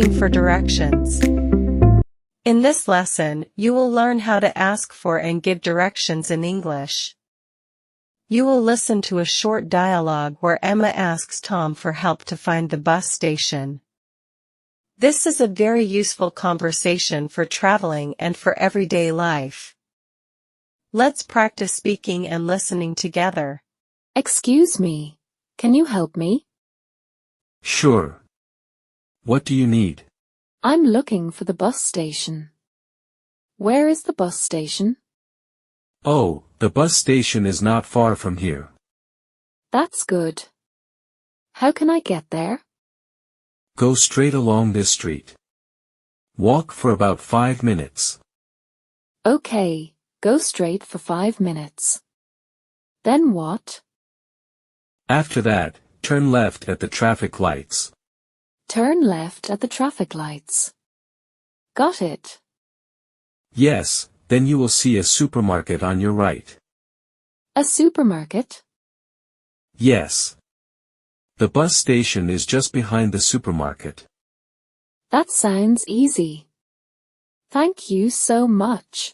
asking for directions. In this lesson, you will learn how to ask for and give directions in English. You will listen to a short dialogue where Emma asks Tom for help to find the bus station. This is a very useful conversation for traveling and for everyday life. Let's practice speaking and listening together. Excuse me, can you help me? Sure. What do you need? I'm looking for the bus station. Where is the bus station? Oh, the bus station is not far from here. That's good. How can I get there? Go straight along this street. Walk for about 5 minutes. Okay, go straight for 5 minutes. Then what? After that, turn left at the traffic lights. Turn left at the traffic lights. Got it. Yes, then you will see a supermarket on your right. A supermarket? Yes. The bus station is just behind the supermarket. That sounds easy. Thank you so much.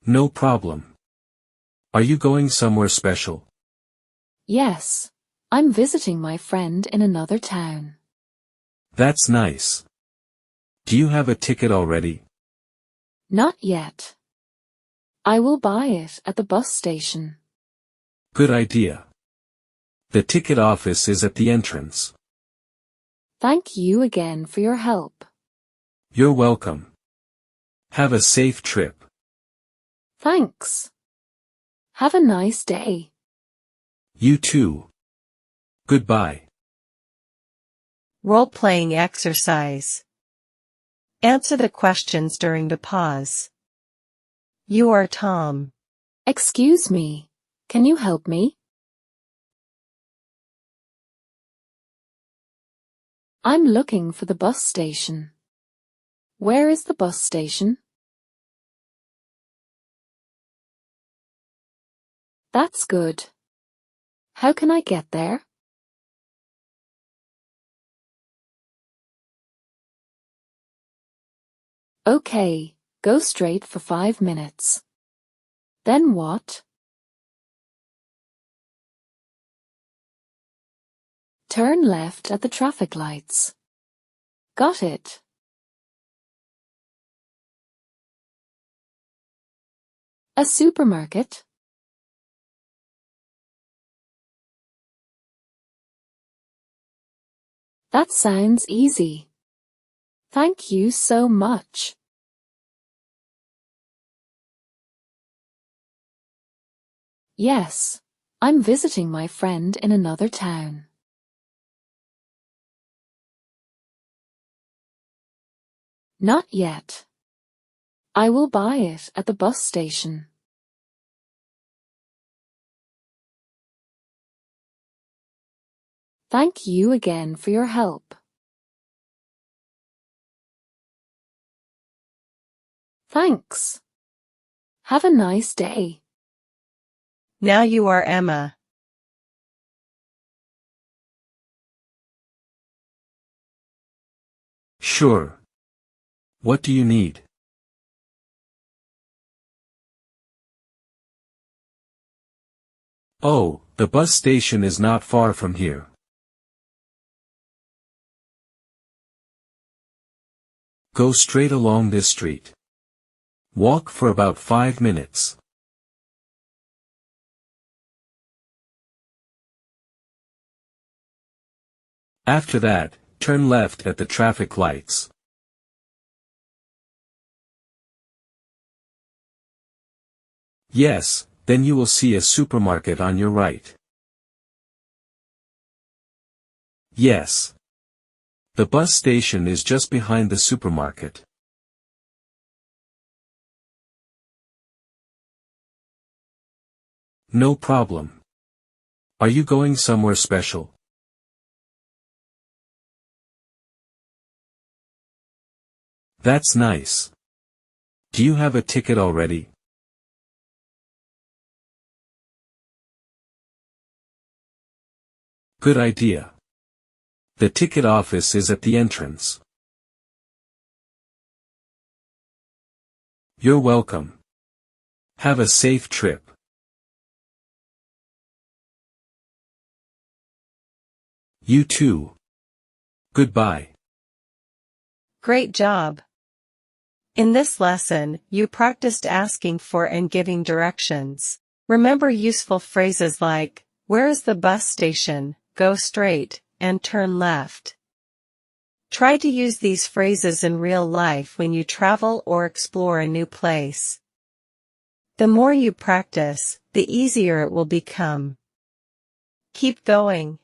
No problem. Are you going somewhere special? Yes, I'm visiting my friend in another town. That's nice. Do you have a ticket already? Not yet. I will buy it at the bus station. Good idea. The ticket office is at the entrance. Thank you again for your help. You're welcome. Have a safe trip. Thanks. Have a nice day. You too. Goodbye. Role-playing exercise. Answer the questions during the pause. You are Tom. Excuse me, can you help me? I'm looking for the bus station. Where is the bus station? That's good. How can I get there? Okay, go straight for 5 minutes. Then what? Turn left at the traffic lights. Got it. A supermarket? That sounds easy. Thank you so much. Yes, I'm visiting my friend in another town. Not yet. I will buy it at the bus station. Thank you again for your help. Thanks. Have a nice day. Now you are Emma. Sure. What do you need? Oh, the bus station is not far from here. Go straight along this street. Walk for about 5 minutes. After that, turn left at the traffic lights. Yes, then you will see a supermarket on your right. Yes. The bus station is just behind the supermarket. No problem. Are you going somewhere special? That's nice. Do you have a ticket already? Good idea. The ticket office is at the entrance. You're welcome. Have a safe trip. You too. Goodbye. Great job. In this lesson, you practiced asking for and giving directions. Remember useful phrases like, where is the bus station, go straight, and turn left. Try to use these phrases in real life when you travel or explore a new place. The more you practice, the easier it will become. Keep going.